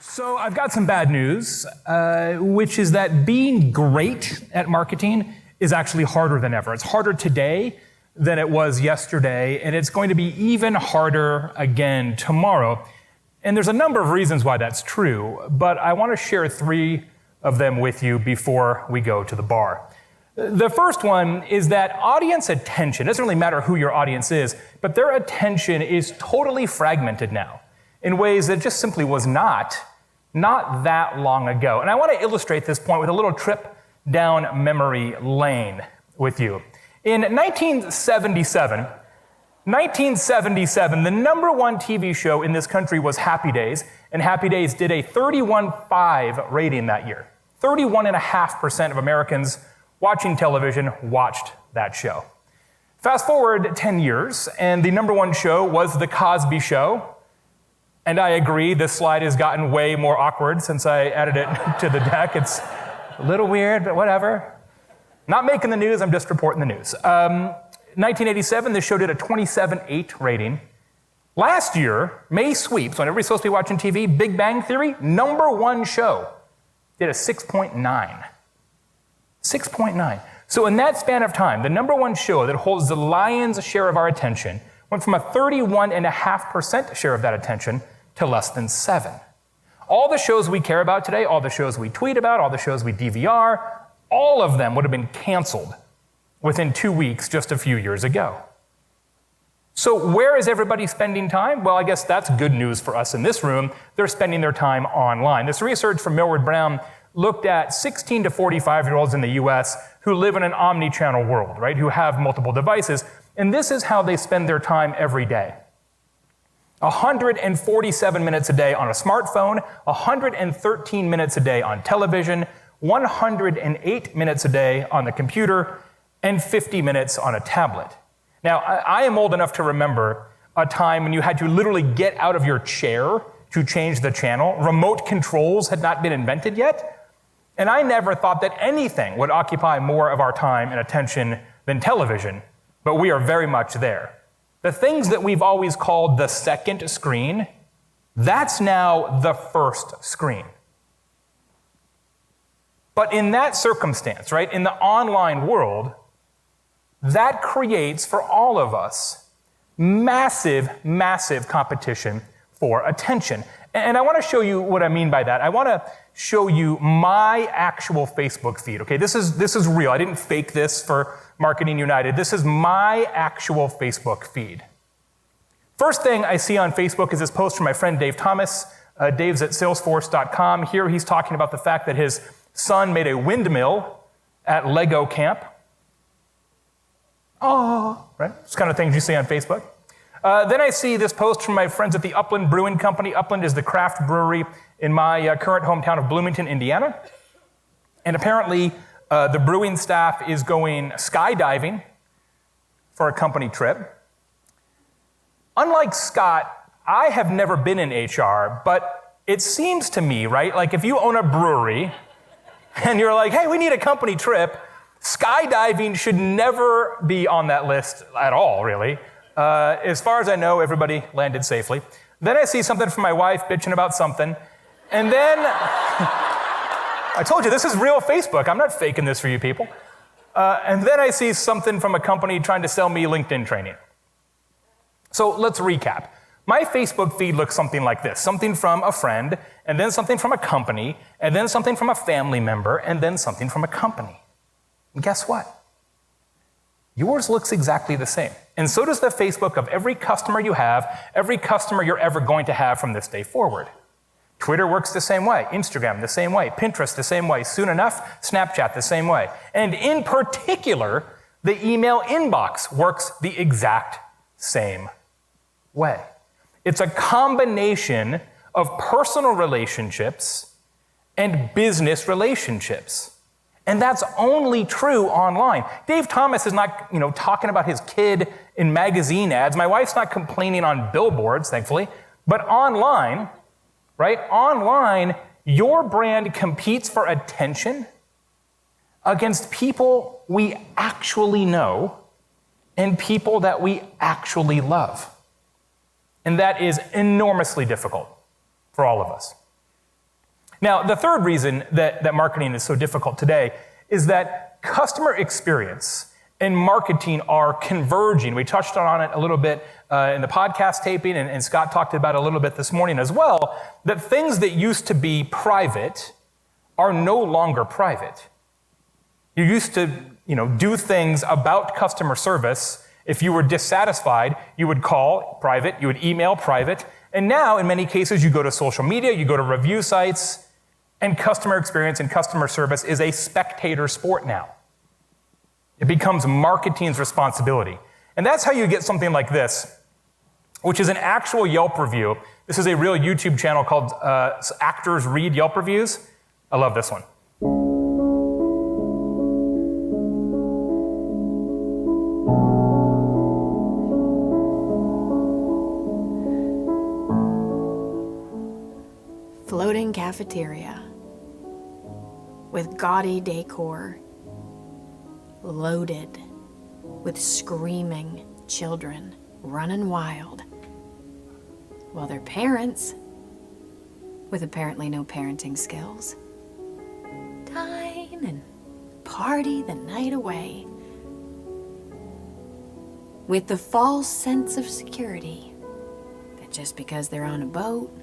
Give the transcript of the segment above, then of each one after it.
So I've got some bad news, which is that being great at marketing is actually harder than ever. It's harder today than it was yesterday, and it's going to be even harder again tomorrow. And there's a number of reasons why that's true, but I want to share 3 of them with you before we go to the bar. The first one is that audience attention, it doesn't really matter who your audience is, but their attention is totally fragmented now in ways that just simply was not that long ago. And I want to illustrate this point with a little trip down memory lane with you. In 1977, the number one TV show in this country was Happy Days, and Happy Days did a 31.5 rating that year. 31.5% of Americans watching television watched that show. Fast forward 10 years, and the number one show was The Cosby Show. And I agree, this slide has gotten way more awkward since I added it to the deck. It's a little weird, but whatever. Not making the news, I'm just reporting the news. 1987, this show did a 27.8 rating. Last year, May sweeps, when everybody's supposed to be watching TV, Big Bang Theory, number one show, did a 6.9. 6.9. So in that span of time, the number one show that holds the lion's share of our attention went from a 31.5% share of that attention to less than 7. All the shows we care about today, all the shows we tweet about, all the shows we DVR, all of them would have been canceled within 2 weeks just a few years ago. So where is everybody spending time? Well, I guess that's good news for us in this room. They're spending their time online. This research from Millward Brown looked at 16 to 45-year-olds in the US who live in an omni-channel world, right, who have multiple devices. And this is how they spend their time every day. 147 minutes a day on a smartphone, 113 minutes a day on television, 108 minutes a day on the computer, and 50 minutes on a tablet. Now, I am old enough to remember a time when you had to literally get out of your chair to change the channel. Remote controls had not been invented yet. And I never thought that anything would occupy more of our time and attention than television, but we are very much there. The things that we've always called the second screen, that's now the first screen. But in that circumstance, right, in the online world, that creates for all of us massive, massive competition for attention. And I want to show you what I mean by that. I want to show you my actual Facebook feed. Okay, this is real. I didn't fake this for Marketing United. This is my actual Facebook feed. First thing I see on Facebook is this post from my friend Dave Thomas. Dave's at salesforce.com. Here he's talking about the fact that his son made a windmill at Lego camp. Oh, right? It's kind of things you see on Facebook. Then I see this post from my friends at the Upland Brewing Company. Upland is the craft brewery in my current hometown of Bloomington, Indiana. And apparently, the brewing staff is going skydiving for a company trip. Unlike Scott, I have never been in HR, but it seems to me, right, like if you own a brewery and you're like, hey, we need a company trip, skydiving should never be on that list at all, really. As far as I know, everybody landed safely. Then I see something from my wife bitching about something. And then, I told you, this is real Facebook. I'm not faking this for you people. And then I see something from a company trying to sell me LinkedIn training. So let's recap. My Facebook feed looks something like this. Something from a friend, and then something from a company, and then something from a family member, and then something from a company. And guess what? Yours looks exactly the same. And so does the Facebook of every customer you have, every customer you're ever going to have from this day forward. Twitter works the same way, Instagram the same way, Pinterest the same way, soon enough, Snapchat the same way. And in particular, the email inbox works the exact same way. It's a combination of personal relationships and business relationships. And that's only true online. Dave Thomas is not, talking about his kid in magazine ads. My wife's not complaining on billboards, thankfully. But online, right? Online, your brand competes for attention against people we actually know and people that we actually love. And that is enormously difficult for all of us. Now, the third reason that marketing is so difficult today is that customer experience and marketing are converging. We touched on it a little bit in the podcast taping, and Scott talked about it a little bit this morning as well, that things that used to be private are no longer private. You used to, do things about customer service. If you were dissatisfied, you would call private, you would email private, and now in many cases you go to social media, you go to review sites, and customer experience and customer service is a spectator sport now. It becomes marketing's responsibility. And that's how you get something like this, which is an actual Yelp review. This is a real YouTube channel called Actors Read Yelp Reviews. I love this one. Floating cafeteria with gaudy decor, loaded with screaming children running wild, while their parents, with apparently no parenting skills, dine and party the night away with the false sense of security that just because they're on a boat,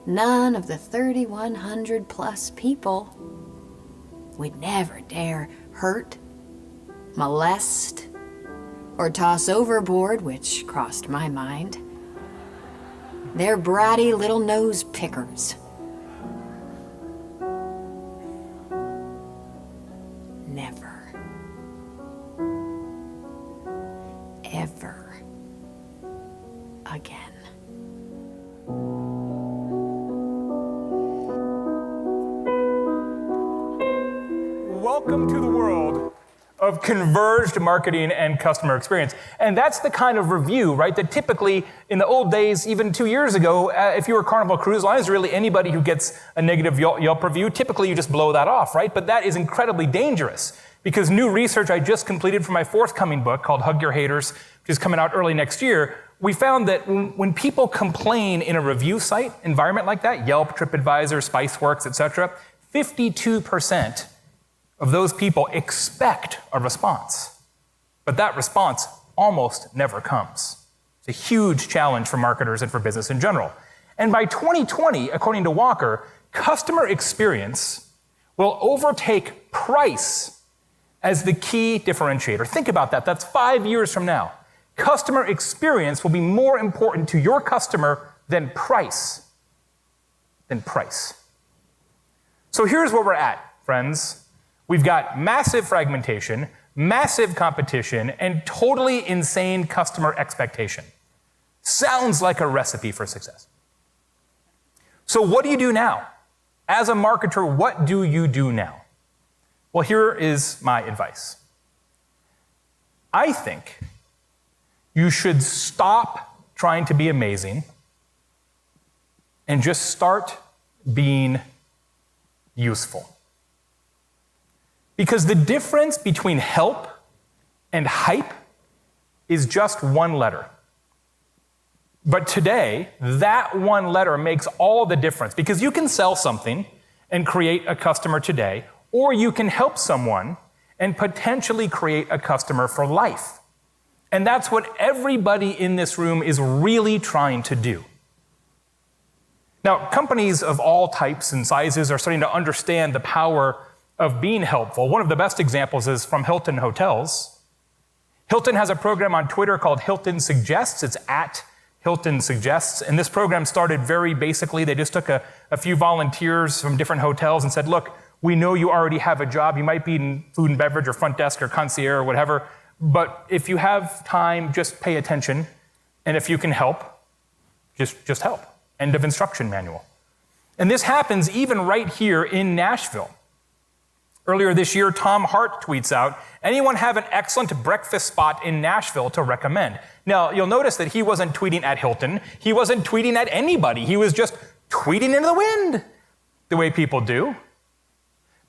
none of the 3,100 plus people would never dare hurt, molest, or toss overboard, which crossed my mind. They're bratty little nose pickers. Never, ever again. Welcome to the world of converged marketing and customer experience. And that's the kind of review, right, that typically in the old days, even 2 years ago, if you were Carnival Cruise Lines, really anybody who gets a negative Yelp review, typically you just blow that off, right? But that is incredibly dangerous because new research I just completed for my forthcoming book called Hug Your Haters, which is coming out early next year, we found that when people complain in a review site environment like that, Yelp, TripAdvisor, Spiceworks, etc., 52% of those people expect a response, but that response almost never comes. It's a huge challenge for marketers and for business in general. And by 2020, according to Walker, customer experience will overtake price as the key differentiator. Think about that. That's 5 years from now. Customer experience will be more important to your customer than price. So here's where we're at, friends. We've got massive fragmentation, massive competition, and totally insane customer expectation. Sounds like a recipe for success. So what do you do now? As a marketer, what do you do now? Well, here is my advice. I think you should stop trying to be amazing and just start being useful. Because the difference between help and hype is just one letter. But today, that one letter makes all the difference because you can sell something and create a customer today, or you can help someone and potentially create a customer for life. And that's what everybody in this room is really trying to do. Now, companies of all types and sizes are starting to understand the power of being helpful. One of the best examples is from Hilton Hotels. Hilton has a program on Twitter called Hilton Suggests. It's at Hilton Suggests. And this program started very basically. They just took a few volunteers from different hotels and said, look, we know you already have a job. You might be in food and beverage or front desk or concierge or whatever. But if you have time, just pay attention. And if you can help, just help. End of instruction manual. And this happens even right here in Nashville. Earlier this year, Tom Hart tweets out, anyone have an excellent breakfast spot in Nashville to recommend? Now, you'll notice that he wasn't tweeting at Hilton. He wasn't tweeting at anybody. He was just tweeting into the wind, the way people do.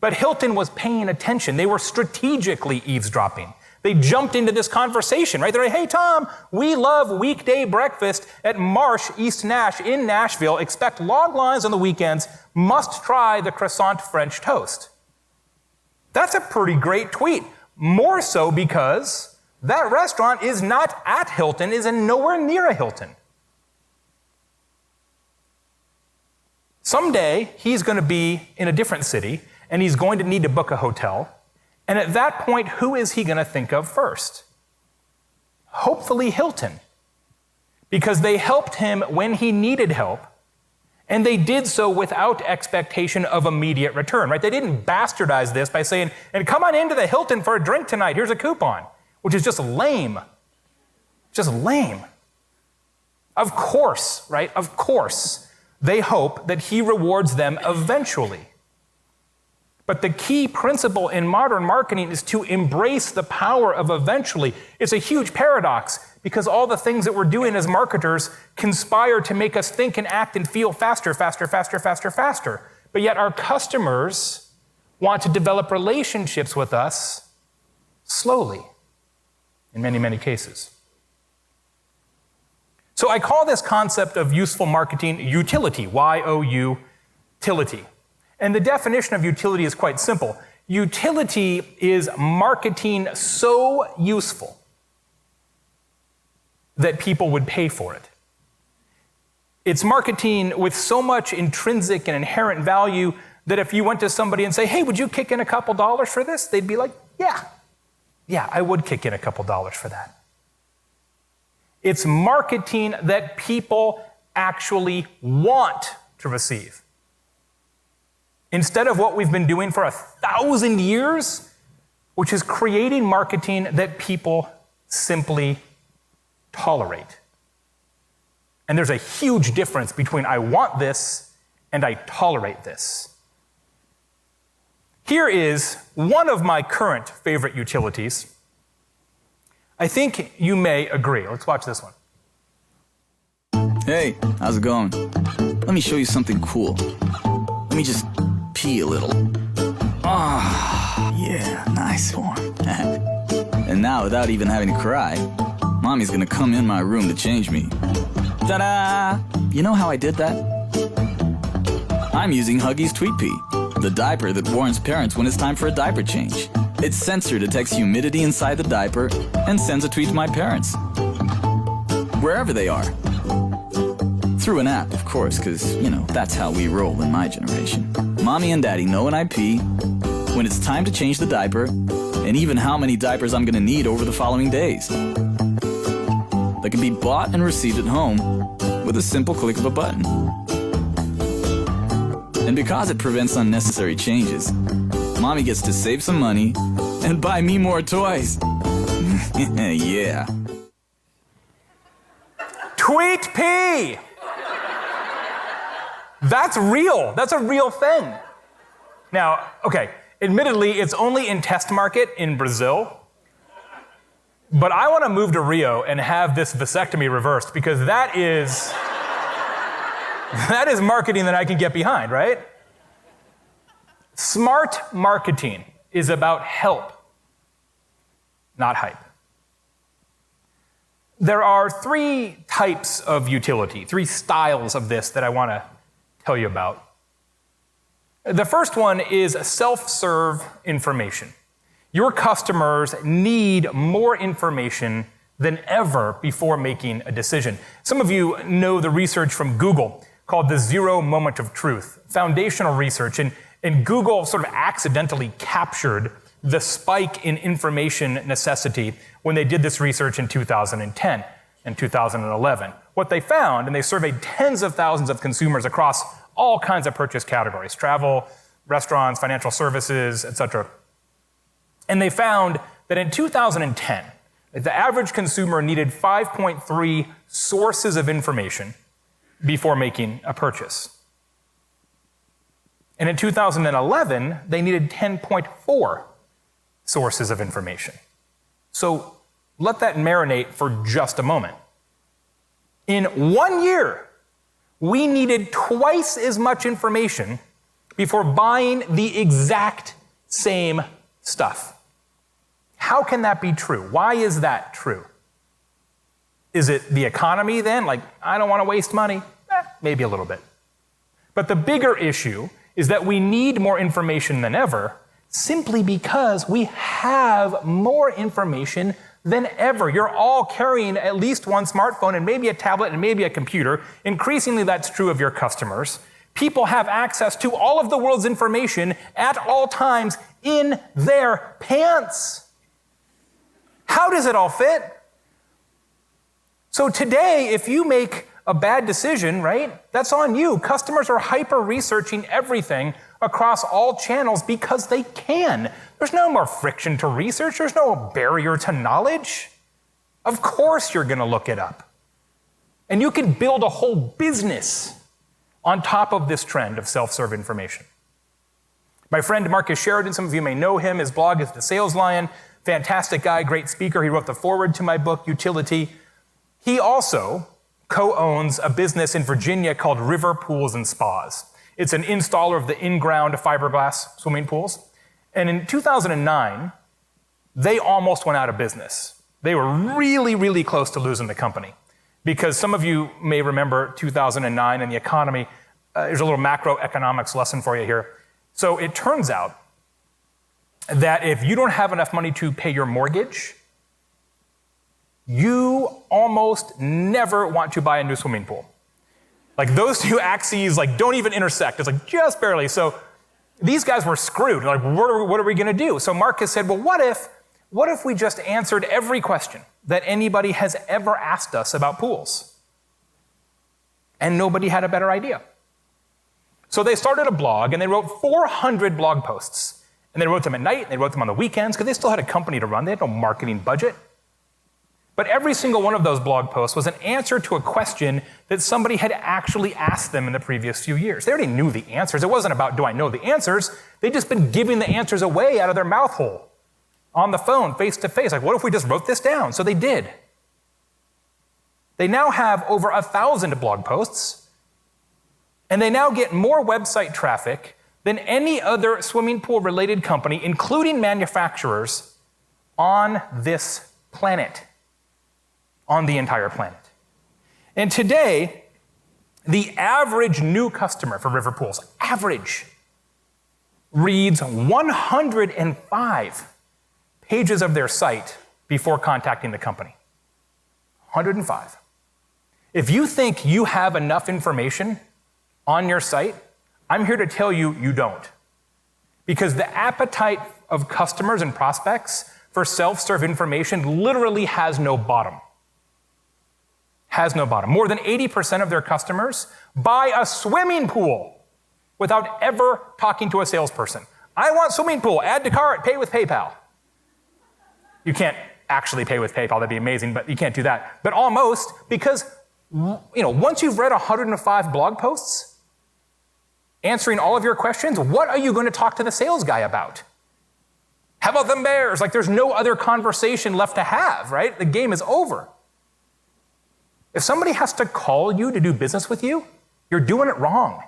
But Hilton was paying attention. They were strategically eavesdropping. They jumped into this conversation, right? They're like, hey, Tom, we love weekday breakfast at Marsh East Nash in Nashville. Expect long lines on the weekends. Must try the croissant French toast. That's a pretty great tweet. More so because that restaurant is not at Hilton, is nowhere near a Hilton. Someday, he's going to be in a different city, and he's going to need to book a hotel. And at that point, who is he going to think of first? Hopefully Hilton, because they helped him when he needed help, and they did so without expectation of immediate return, right? They didn't bastardize this by saying, and come on into the Hilton for a drink tonight, here's a coupon, which is just lame. Just lame. Of course, right? Of course, they hope that he rewards them eventually. But the key principle in modern marketing is to embrace the power of eventually. It's a huge paradox because all the things that we're doing as marketers conspire to make us think and act and feel faster, faster, faster, faster, faster. But yet our customers want to develop relationships with us slowly, in many, many cases. So I call this concept of useful marketing utility, Y-O-U-tility. And the definition of utility is quite simple. Utility is marketing so useful that people would pay for it. It's marketing with so much intrinsic and inherent value that if you went to somebody and say, hey, would you kick in a couple dollars for this? They'd be like, yeah, I would kick in a couple dollars for that. It's marketing that people actually want to receive. Instead of what we've been doing for 1,000 years, which is creating marketing that people simply tolerate. And there's a huge difference between I want this and I tolerate this. Here is one of my current favorite utilities. I think you may agree. Let's watch this one. Hey, how's it going? Let me show you something cool. Let me just pee a little. Yeah, nice one. And now, without even having to cry, Mommy's gonna come in my room to change me. Ta-da! You know how I did that? I'm using Huggies Tweet Pee, the diaper that warns parents when it's time for a diaper change. Its sensor detects humidity inside the diaper and sends a tweet to my parents, wherever they are. Through an app, of course, because, that's how we roll in my generation. Mommy and Daddy know when I pee, when it's time to change the diaper, and even how many diapers I'm going to need over the following days. That can be bought and received at home with a simple click of a button. And because it prevents unnecessary changes, Mommy gets to save some money and buy me more toys. Yeah. Tweet pee! That's real. That's a real thing. Now, okay, admittedly, it's only in test market in Brazil, but I want to move to Rio and have this vasectomy reversed because that is marketing that I can get behind, right? Smart marketing is about help, not hype. There are 3 types of utility, 3 styles of this that I want to tell you about. The first one is self-serve information. Your customers need more information than ever before making a decision. Some of you know the research from Google called the 0 moment of truth, foundational research, and Google sort of accidentally captured the spike in information necessity when they did this research in 2010 and 2011. What they found, and they surveyed tens of thousands of consumers across all kinds of purchase categories, travel, restaurants, financial services, etc. And they found that in 2010, the average consumer needed 5.3 sources of information before making a purchase. And in 2011, they needed 10.4 sources of information. So let that marinate for just a moment. In 1 year, we needed twice as much information before buying the exact same stuff. how can that be true? Why is that true? Is it the economy then? Like, I don't want to waste money? Maybe a little bit. But the bigger issue is that we need more information than ever simply because we have more information than ever. You're all carrying at least one smartphone and maybe a tablet and maybe a computer. Increasingly, that's true of your customers. People have access to all of the world's information at all times in their pants. How does it all fit? So today, if you make a bad decision, right, that's on you. Customers are hyper-researching everything across all channels because they can. There's no more friction to research. There's no barrier to knowledge. Of course you're going to look it up. And you can build a whole business on top of this trend of self-serve information. My friend Marcus Sheridan, some of you may know him. His blog is The Sales Lion. Fantastic guy, great speaker. He wrote the foreword to my book, Youtility. He also co-owns a business in Virginia called River Pools and Spas. It's an installer of the in-ground fiberglass swimming pools. And in 2009, they almost went out of business. They were really, really close to losing the company. Because some of you may remember 2009 and the economy. There's a little macroeconomics lesson for you here. So it turns out that if you don't have enough money to pay your mortgage, you almost never want to buy a new swimming pool. Like those two axes don't even intersect. It's like just barely. So these guys were screwed. Like, what are we going to do? So Marcus said, well, what if we just answered every question that anybody has ever asked us about pools? And nobody had a better idea. So they started a blog and they wrote 400 blog posts. And they wrote them at night and they wrote them on the weekends because they still had a company to run. They had no marketing budget. But every single one of those blog posts was an answer to a question that somebody had actually asked them in the previous few years. They already knew the answers. It wasn't about, do I know the answers? They'd just been giving the answers away out of their mouth hole, on the phone, face to face. Like, what if we just wrote this down? So they did. They now have over 1,000 blog posts, and they now get more website traffic than any other swimming pool-related company, including manufacturers, on this planet. On the entire planet. And today, the average new customer for River Pools, average, reads 105 pages of their site before contacting the company. 105. If you think you have enough information on your site, I'm here to tell you you don't. Because the appetite of customers and prospects for self-serve information literally has no bottom. Has no bottom. More than 80% of their customers buy a swimming pool without ever talking to a salesperson. I want swimming pool, add to cart, pay with PayPal. You can't actually pay with PayPal, that'd be amazing, but you can't do that. But almost, because once you've read 105 blog posts, answering all of your questions, what are you going to talk to the sales guy about? How about them Bears? Like there's no other conversation left to have, right? The game is over. If somebody has to call you to do business with you, you're doing it wrong.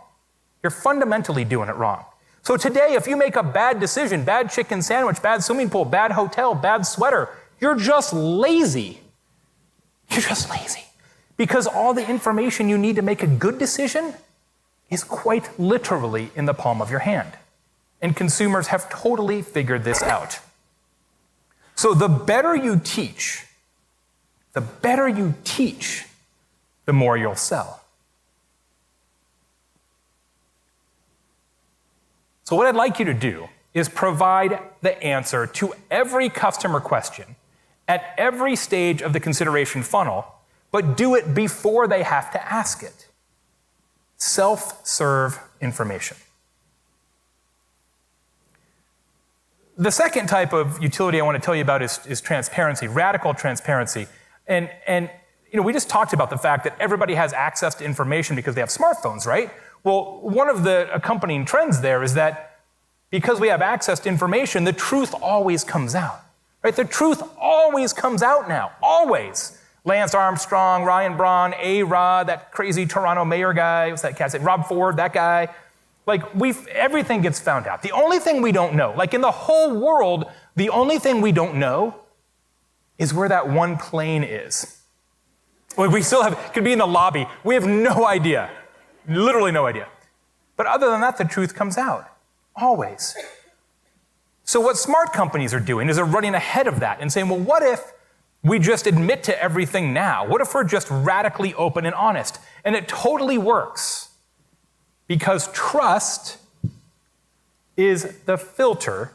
You're fundamentally doing it wrong. So today, if you make a bad decision, bad chicken sandwich, bad swimming pool, bad hotel, bad sweater, you're just lazy. You're just lazy. Because all the information you need to make a good decision is quite literally in the palm of your hand. And consumers have totally figured this out. So the better you teach, the more you'll sell. So what I'd like you to do is provide the answer to every customer question at every stage of the consideration funnel, but do it before they have to ask it. Self-serve information. The second type of utility I want to tell you about is transparency, radical transparency. And we just talked about the fact that everybody has access to information because they have smartphones, right? Well, one of the accompanying trends there is that because we have access to information, the truth always comes out, right? The truth always comes out now, always. Lance Armstrong, Ryan Braun, A-Rod, that crazy Toronto mayor guy, what's that cat say? Rob Ford, that guy. Like, everything gets found out. The only thing we don't know, like in the whole world, The only thing we don't know is where that one plane is. Well, we still could be in the lobby. We have no idea, literally no idea. But other than that, the truth comes out, always. So what smart companies are doing is they're running ahead of that and saying, well, what if we just admit to everything now? What if we're just radically open and honest? And it totally works, because trust is the filter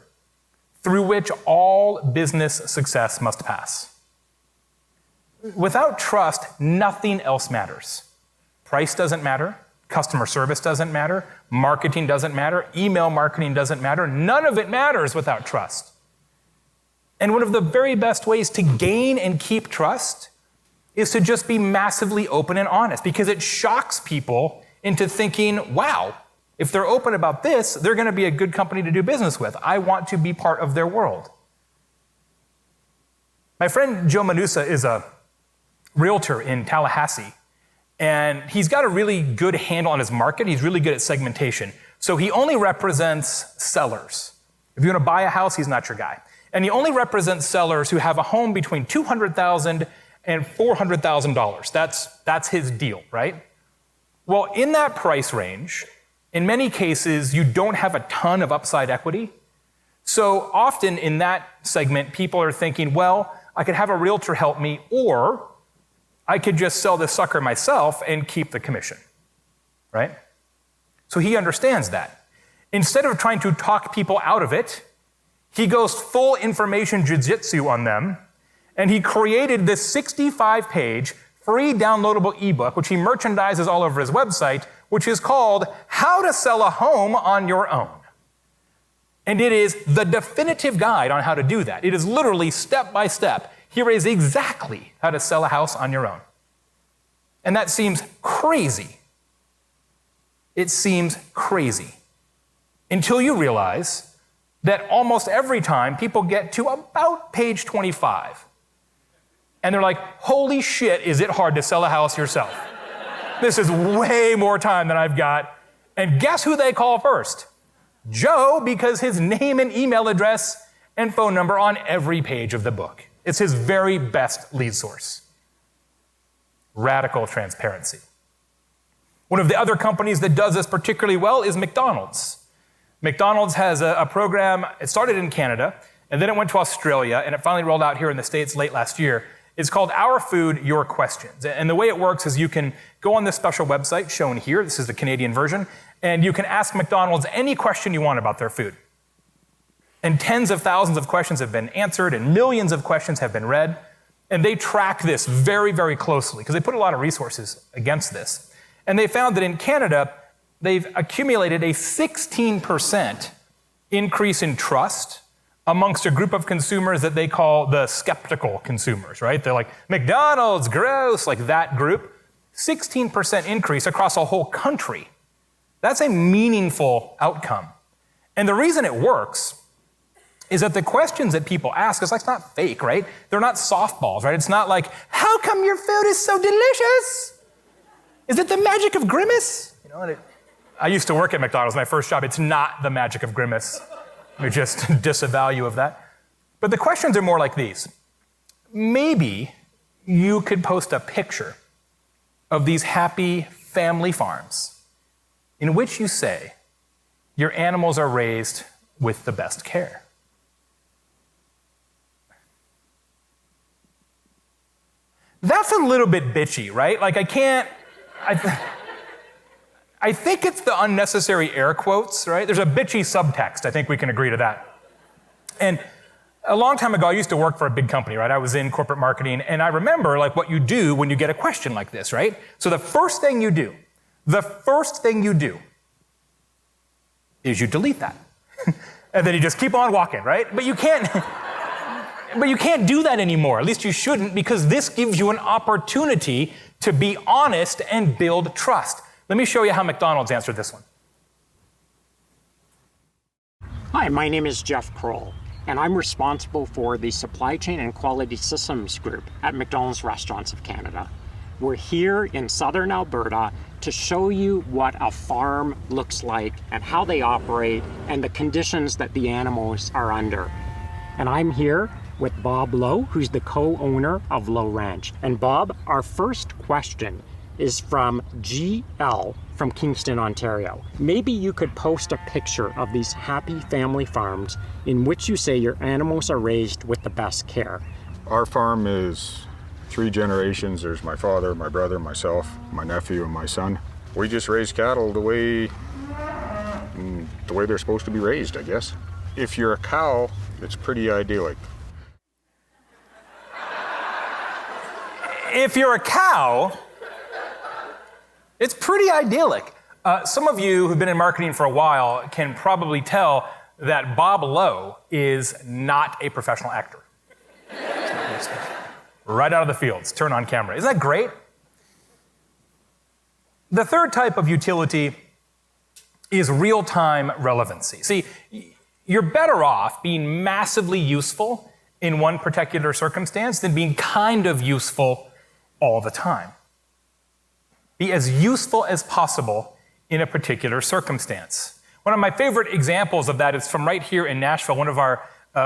through which all business success must pass. Without trust, nothing else matters. Price doesn't matter. Customer service doesn't matter. Marketing doesn't matter. Email marketing doesn't matter. None of it matters without trust. And one of the very best ways to gain and keep trust is to just be massively open and honest, because it shocks people into thinking, wow, if they're open about this, they're going to be a good company to do business with. I want to be part of their world. My friend Joe Manusa is a realtor in Tallahassee, and he's got a really good handle on his market. He's really good at segmentation. So he only represents sellers. If you want to buy a house, he's not your guy. And he only represents sellers who have a home between $200,000 and $400,000. That's his deal, right? Well, in that price range, in many cases, you don't have a ton of upside equity. So often in that segment, people are thinking, well, I could have a realtor help me, or I could just sell this sucker myself and keep the commission, right? So he understands that. Instead of trying to talk people out of it, he goes full information jiu-jitsu on them, and he created this 65-page free downloadable ebook, which he merchandises all over his website, which is called How to Sell a Home on Your Own. And it is the definitive guide on how to do that. It is literally step by step. Here is exactly how to sell a house on your own. And that seems crazy. It seems crazy. Until you realize that almost every time people get to about page 25, and they're like, holy shit, is it hard to sell a house yourself? This is way more time than I've got. And guess who they call first? Joe, because his name and email address and phone number on every page of the book. It's his very best lead source. Radical transparency. One of the other companies that does this particularly well is McDonald's. McDonald's has a program. It started in Canada, and then it went to Australia, and it finally rolled out here in the States late last year. It's called Our Food, Your Questions. And the way it works is you can go on this special website shown here. This is the Canadian version. And you can ask McDonald's any question you want about their food. And tens of thousands of questions have been answered, and millions of questions have been read. And they track this very, very closely, because they put a lot of resources against this. And they found that in Canada, they've accumulated a 16% increase in trust amongst a group of consumers that they call the skeptical consumers, right? They're like, McDonald's, gross, like that group. 16% increase across a whole country. That's a meaningful outcome. And the reason it works is that the questions that people ask, it's not fake, right? They're not softballs, right? It's not like, how come your food is so delicious? Is it the magic of grimace? You know, I used to work at McDonald's, my first job. It's not the magic of grimace. We just disavow you of that. But the questions are more like these. Maybe you could post a picture of these happy family farms in which you say your animals are raised with the best care. That's a little bit bitchy, right? Like I think it's the unnecessary air quotes, right? There's a bitchy subtext. I think we can agree to that. And a long time ago, I used to work for a big company, right? I was in corporate marketing, and I remember what you do when you get a question like this, right? So the first thing you do is you delete that. And then you just keep on walking, right? But you can't do that anymore. At least you shouldn't, because this gives you an opportunity to be honest and build trust. Let me show you how McDonald's answered this one. Hi, my name is Jeff Kroll, and I'm responsible for the Supply Chain and Quality Systems Group at McDonald's Restaurants of Canada. We're here in southern Alberta to show you what a farm looks like and how they operate and the conditions that the animals are under. And I'm here with Bob Lowe, who's the co-owner of Lowe Ranch. And Bob, our first question is from GL from Kingston, Ontario. Maybe you could post a picture of these happy family farms in which you say your animals are raised with the best care. Our farm is 3 generations. There's my father, my brother, myself, my nephew, and my son. We just raise cattle the way they're supposed to be raised, I guess. If you're a cow, it's pretty idyllic. If you're a cow, it's pretty idyllic. Some of you who've been in marketing for a while can probably tell that Bob Lowe is not a professional actor. Right out of the fields, turn on camera. Isn't that great? The third type of utility is real-time relevancy. See, you're better off being massively useful in one particular circumstance than being kind of useful all the time. Be as useful as possible in a particular circumstance. One of my favorite examples of that is from right here in Nashville. One of our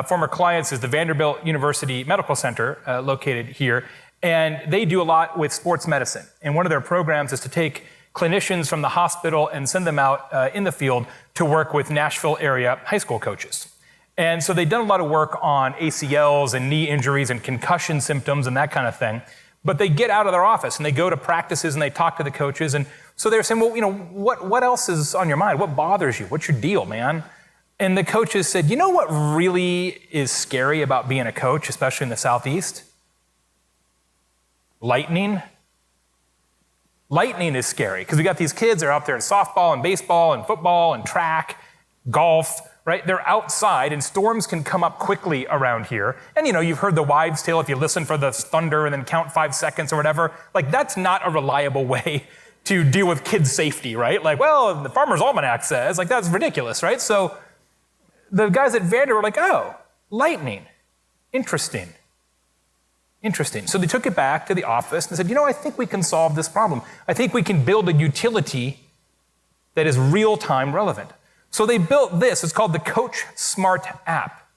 former clients is the Vanderbilt University Medical Center located here, and they do a lot with sports medicine. And one of their programs is to take clinicians from the hospital and send them out in the field to work with Nashville area high school coaches. And so they've done a lot of work on ACLs and knee injuries and concussion symptoms and that kind of thing. But they get out of their office and they go to practices and they talk to the coaches. And so they're saying, well, what else is on your mind? What bothers you? What's your deal, man? And the coaches said, you know what really is scary about being a coach, especially in the Southeast? Lightning. Lightning is scary because we got these kids that are out there in softball and baseball and football and track, golf, right? They're outside and storms can come up quickly around here. And you've heard the wives' tale if you listen for the thunder and then count 5 seconds or whatever. Like, that's not a reliable way to deal with kids' safety, right? Like, well, the Farmer's Almanac says, like, that's ridiculous, right? So the guys at Vanderbilt were like, oh, lightning, interesting. So they took it back to the office and said, I think we can solve this problem. I think we can build a utility that is real-time relevant. So they built this. It's called the Coach Smart app.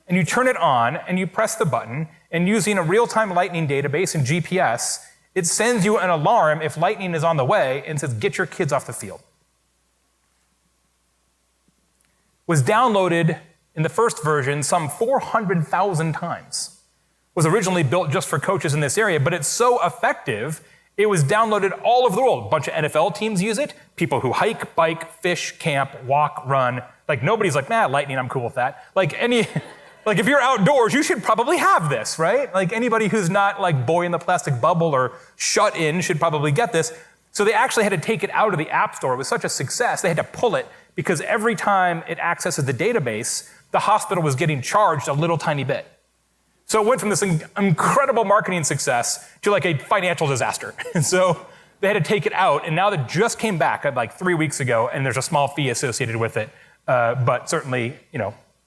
And you turn it on and you press the button, and using a real-time lightning database and GPS, it sends you an alarm if lightning is on the way and says, get your kids off the field. Was downloaded in the first version some 400,000 times. Was originally built just for coaches in this area, but it's so effective, it was downloaded all over the world. A bunch of NFL teams use it. People who hike, bike, fish, camp, walk, run. Like, nobody's like, lightning, I'm cool with that. Like, if you're outdoors, you should probably have this, right? Like, anybody who's not like boy in the plastic bubble or shut in should probably get this. So they actually had to take it out of the App Store. It was such a success, they had to pull it because every time it accesses the database, the hospital was getting charged a little tiny bit. So it went from this incredible marketing success to like a financial disaster. And so they had to take it out, and now that just came back like 3 weeks ago, and there's a small fee associated with it. But certainly,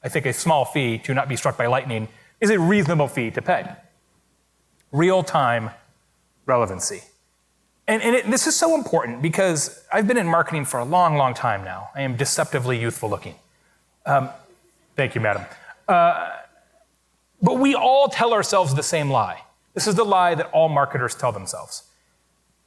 I think a small fee to not be struck by lightning is a reasonable fee to pay. Real-time relevancy. And this is so important because I've been in marketing for a long, long time now. I am deceptively youthful looking. Thank you, madam. But we all tell ourselves the same lie. This is the lie that all marketers tell themselves.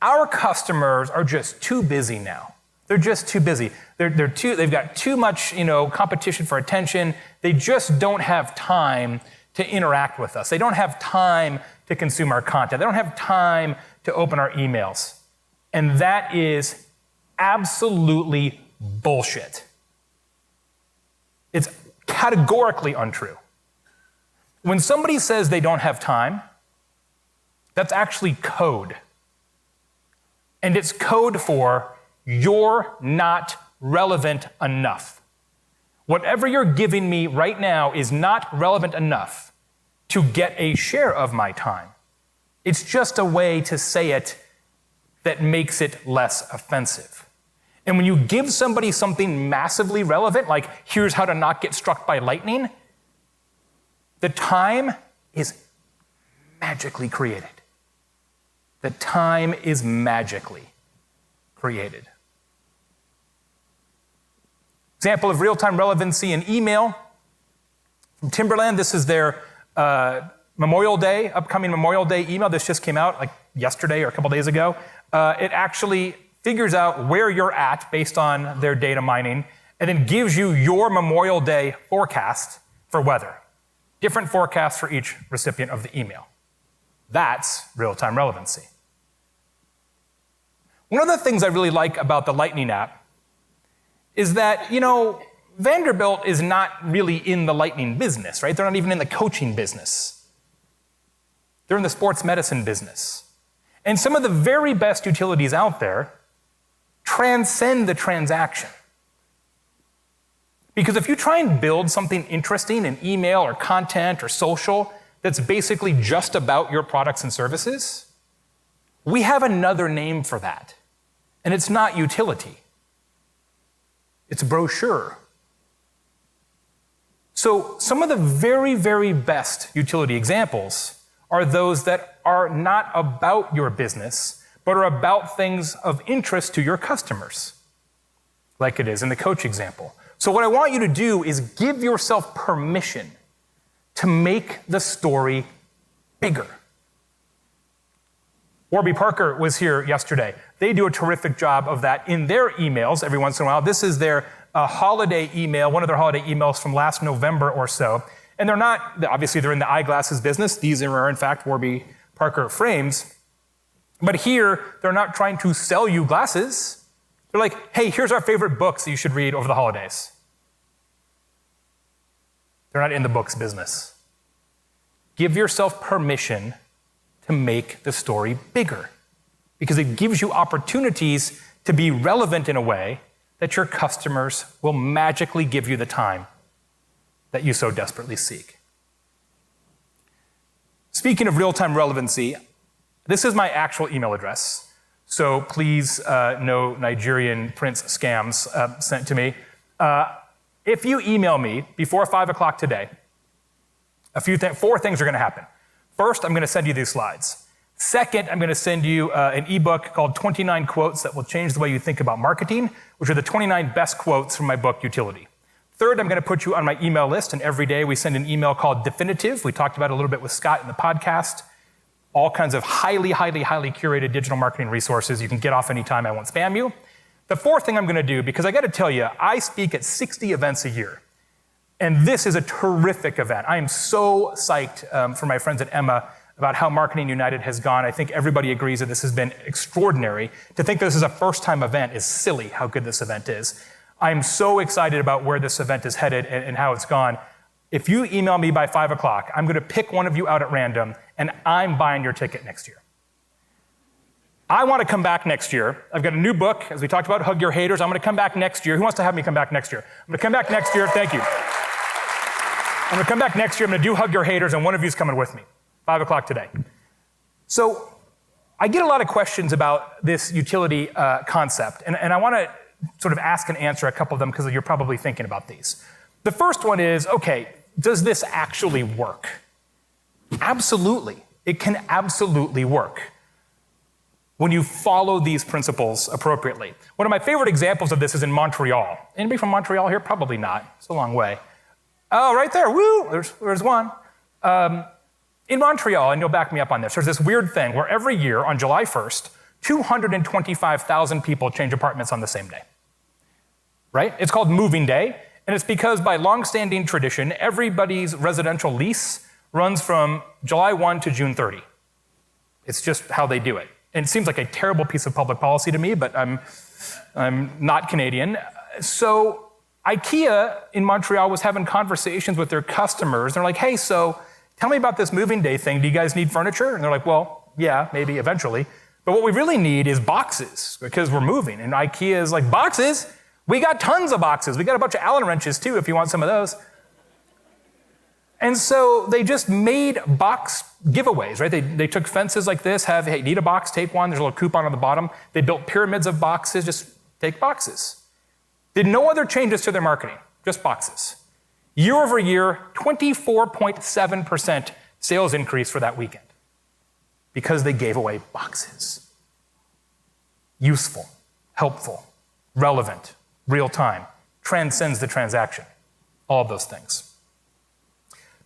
Our customers are just too busy now. They're just too busy. They've got too much, competition for attention. They just don't have time to interact with us. They don't have time to consume our content. They don't have time to open our emails. And that is absolutely bullshit. It's categorically untrue. When somebody says they don't have time, that's actually code. And it's code for you're not relevant enough. Whatever you're giving me right now is not relevant enough to get a share of my time. It's just a way to say it that makes it less offensive. And when you give somebody something massively relevant, like here's how to not get struck by lightning, the time is magically created. The time is magically created. Example of real-time relevancy in email. From Timberland, this is their upcoming Memorial Day email. This just came out like yesterday or a couple days ago. It actually figures out where you're at based on their data mining, and then gives you your Memorial Day forecast for weather. Different forecasts for each recipient of the email. That's real-time relevancy. One of the things I really like about the Lightning app is that, Vanderbilt is not really in the Lightning business, right? They're not even in the coaching business. They're in the sports medicine business. And some of the very best utilities out there transcend the transaction. Because if you try and build something interesting in email or content or social that's basically just about your products and services, we have another name for that. And it's not utility. It's brochure. So some of the very, very best utility examples are those that are not about your business, but are about things of interest to your customers, like it is in the coach example. So what I want you to do is give yourself permission to make the story bigger. Warby Parker was here yesterday. They do a terrific job of that in their emails every once in a while. This is their holiday email, one of their holiday emails from last November or so. And they're not, obviously they're in the eyeglasses business. These are in fact Warby Parker frames. But here, they're not trying to sell you glasses. They're like, hey, here's our favorite books that you should read over the holidays. They're not in the books business. Give yourself permission to make the story bigger, because it gives you opportunities to be relevant in a way that your customers will magically give you the time that you so desperately seek. Speaking of real-time relevancy, this is my actual email address. So please, no Nigerian prince scams sent to me. If you email me before 5 o'clock today, four things are going to happen. First, I'm going to send you these slides. Second, I'm going to send you an ebook called 29 Quotes That Will Change the Way You Think About Marketing, which are the 29 best quotes from my book, Youtility. Third, I'm going to put you on my email list, and every day we send an email called Definitive. We talked about it a little bit with Scott in the podcast. All kinds of highly, highly, highly curated digital marketing resources you can get off anytime. I won't spam you. The fourth thing I'm going to do, because I got to tell you, I speak at 60 events a year. And this is a terrific event. I am so psyched for my friends at Emma about how Marketing United has gone. I think everybody agrees that this has been extraordinary. To think this is a first-time event is silly, how good this event is. I'm so excited about where this event is headed and how it's gone. If you email me by 5 o'clock, I'm going to pick one of you out at random, and I'm buying your ticket next year. I want to come back next year. I've got a new book, as we talked about, Hug Your Haters. I'm going to come back next year. Who wants to have me come back next year? I'm going to come back next year. Thank you. I'm going to come back next year. I'm going to do Hug Your Haters, and one of you is coming with me. 5 o'clock today. So I get a lot of questions about this utility concept, and I want to sort of ask and answer a couple of them because you're probably thinking about these. The first one is, okay, does this actually work? Absolutely. It can absolutely work when you follow these principles appropriately. One of my favorite examples of this is in Montreal. Anybody from Montreal here? Probably not. It's a long way. Oh, right there. Woo! There's one. In Montreal, and you'll back me up on this, there's this weird thing where every year on July 1st, 225,000 people change apartments on the same day. Right? It's called Moving Day, and it's because by long-standing tradition, everybody's residential lease runs from July 1 to June 30. It's just how they do it. And it seems like a terrible piece of public policy to me, but I'm not Canadian. So IKEA in Montreal was having conversations with their customers. They're like, hey, so tell me about this moving day thing. Do you guys need furniture? And they're like, well, yeah, maybe eventually. But what we really need is boxes because we're moving. And IKEA is like, boxes? We got tons of boxes. We got a bunch of Allen wrenches too if you want some of those. And so they just made box giveaways, right? They took fences like this, hey, need a box, take one. There's a little coupon on the bottom. They built pyramids of boxes, just take boxes. Did no other changes to their marketing, just boxes. Year over year, 24.7% sales increase for that weekend because they gave away boxes. Useful, helpful, relevant, real time, transcends the transaction, all of those things.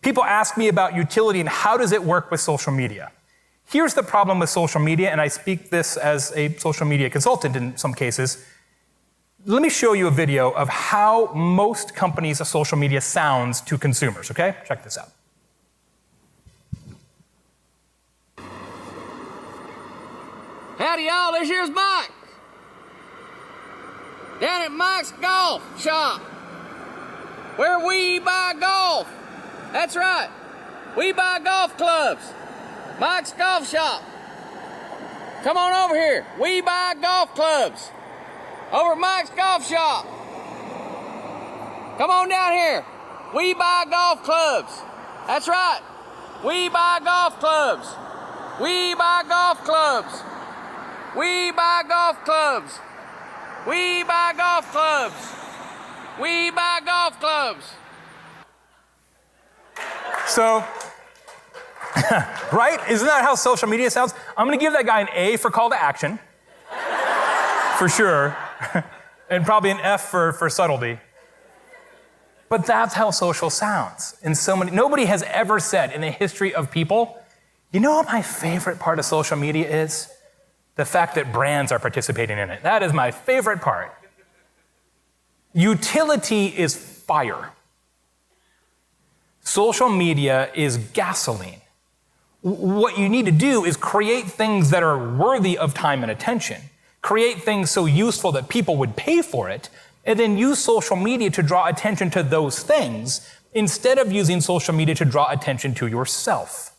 People ask me about utility and how does it work with social media. Here's the problem with social media, and I speak this as a social media consultant in some cases. Let me show you a video of how most companies' social media sounds to consumers, okay? Check this out. Howdy, y'all. This here's Mike. Down at Mike's Golf Shop, where we buy golf. That's right. We buy golf clubs. Mike's Golf Shop. Come on over here. We buy golf clubs. Over at Mike's Golf Shop. Come on down here. We buy golf clubs. That's right. We buy golf clubs. We buy golf clubs. We buy golf clubs. We buy golf clubs. We buy golf clubs. So, right? Isn't that how social media sounds? I'm going to give that guy an A for call to action, for sure, and probably an F for subtlety. But that's how social sounds. And nobody has ever said in the history of people, you know what my favorite part of social media is? The fact that brands are participating in it. That is my favorite part. Utility is fire. Social media is gasoline. What you need to do is create things that are worthy of time and attention. Create things so useful that people would pay for it, and then use social media to draw attention to those things instead of using social media to draw attention to yourself.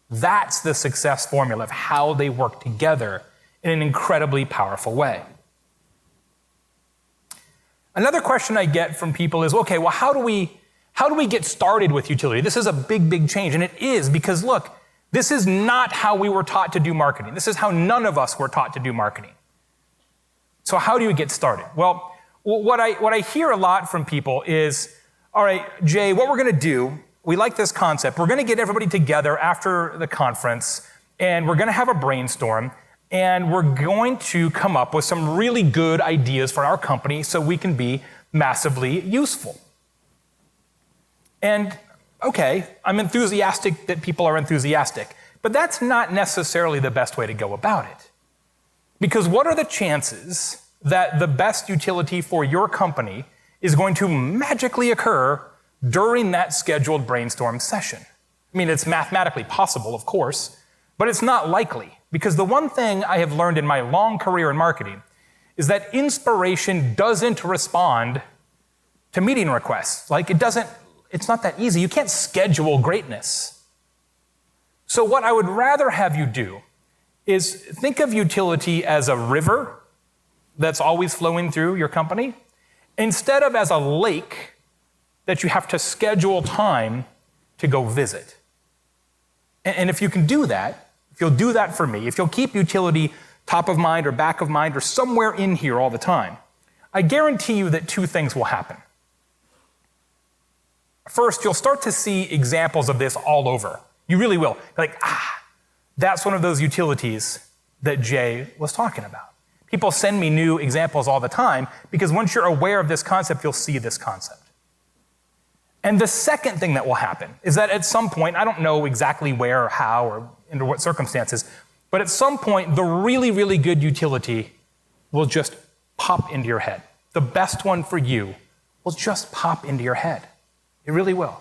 That's the success formula of how they work together in an incredibly powerful way. Another question I get from people is, okay, well, how do we get started with utility? This is a big, big change, and it is because, look, this is not how we were taught to do marketing. This is how none of us were taught to do marketing. So how do you get started? Well, what I hear a lot from people is, all right, Jay, what we're going to do, we like this concept. We're going to get everybody together after the conference, and we're going to have a brainstorm, and we're going to come up with some really good ideas for our company so we can be massively useful. And okay, I'm enthusiastic that people are enthusiastic, but that's not necessarily the best way to go about it. Because what are the chances that the best utility for your company is going to magically occur during that scheduled brainstorm session? I mean, it's mathematically possible, of course, but it's not likely. Because the one thing I have learned in my long career in marketing is that inspiration doesn't respond to meeting requests. It's not that easy. You can't schedule greatness. So what I would rather have you do is think of utility as a river that's always flowing through your company, instead of as a lake that you have to schedule time to go visit. And if you can do that, if you'll do that for me, if you'll keep utility top of mind or back of mind or somewhere in here all the time, I guarantee you that two things will happen. First, you'll start to see examples of this all over. You really will. Like, that's one of those utilities that Jay was talking about. People send me new examples all the time because once you're aware of this concept, you'll see this concept. And the second thing that will happen is that at some point, I don't know exactly where or how or under what circumstances, but at some point, the really, really good utility will just pop into your head. The best one for you will just pop into your head. It really will.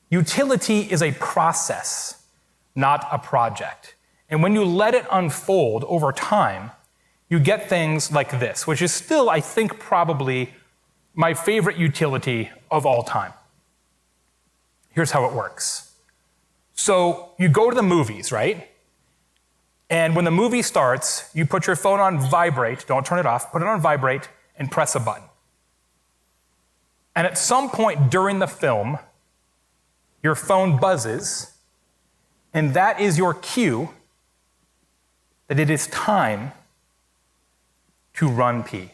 Utility is a process, not a project. And when you let it unfold over time, you get things like this, which is still, I think, probably my favorite utility of all time. Here's how it works. So you go to the movies, right? And when the movie starts, you put your phone on vibrate, don't turn it off, put it on vibrate, and press a button. And at some point during the film, your phone buzzes, and that is your cue that it is time to run pee.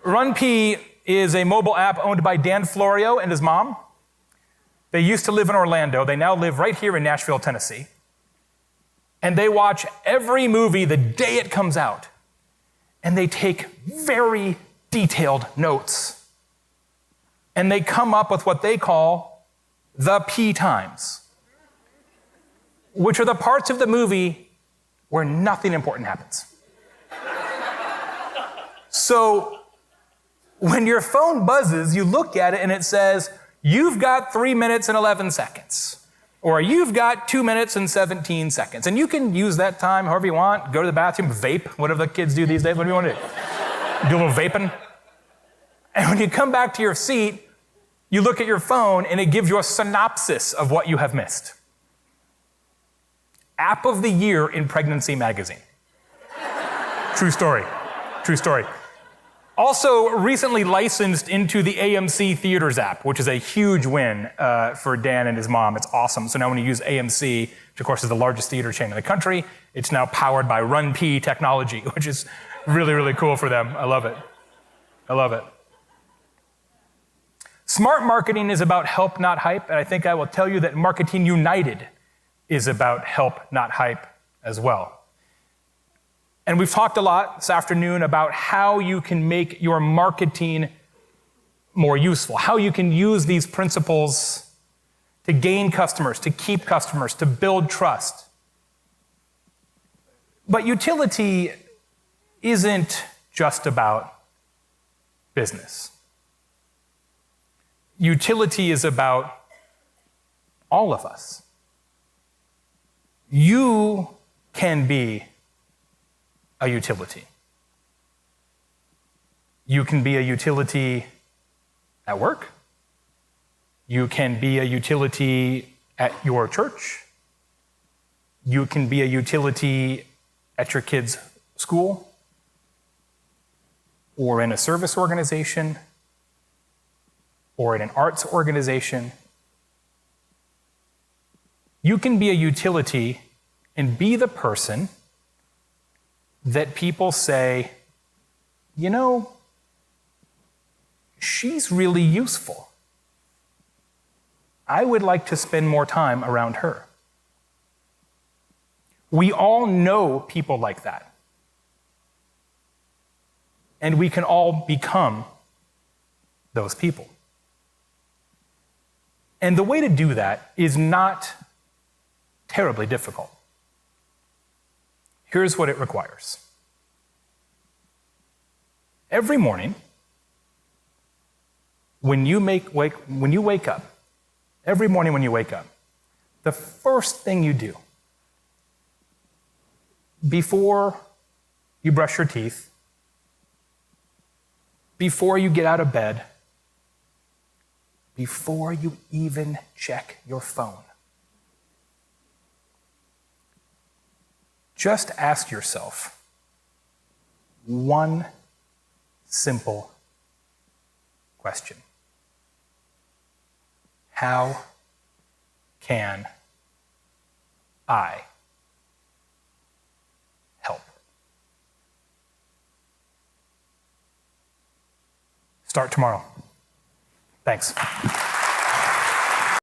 Run Pee is a mobile app owned by Dan Florio and his mom. They used to live in Orlando. They now live right here in Nashville, Tennessee. And they watch every movie the day it comes out. And they take very detailed notes. and they come up with what they call the P times, which are the parts of the movie where nothing important happens. So when your phone buzzes, you look at it and it says, you've got 3 minutes and 11 seconds, or you've got 2 minutes and 17 seconds. And you can use that time however you want, go to the bathroom, vape, whatever the kids do these days. What do you want to do? Do a little vaping? And when you come back to your seat, you look at your phone and it gives you a synopsis of what you have missed. App of the Year in Pregnancy Magazine. True story. True story. Also recently licensed into the AMC Theaters app, which is a huge win for Dan and his mom. It's awesome. So now when you use AMC, which of course is the largest theater chain in the country, it's now powered by RunP technology, which is really, really cool for them. I love it. I love it. Smart marketing is about help, not hype. And I think I will tell you that Marketing United is about help, not hype as well. And we've talked a lot this afternoon about how you can make your marketing more useful, how you can use these principles to gain customers, to keep customers, to build trust. But utility isn't just about business. Utility is about all of us. You can be a utility. You can be a utility at work. You can be a utility at your church. You can be a utility at your kids' school or in a service organization or in an arts organization. You can be a utility and be the person that people say, you know, she's really useful. I would like to spend more time around her. We all know people like that. And we can all become those people. And the way to do that is not terribly difficult. Here's what it requires. Every morning, when you wake up, every morning when you wake up, the first thing you do before you brush your teeth, before you get out of bed, before you even check your phone, just ask yourself one simple question. How can I help? Start tomorrow. Thanks.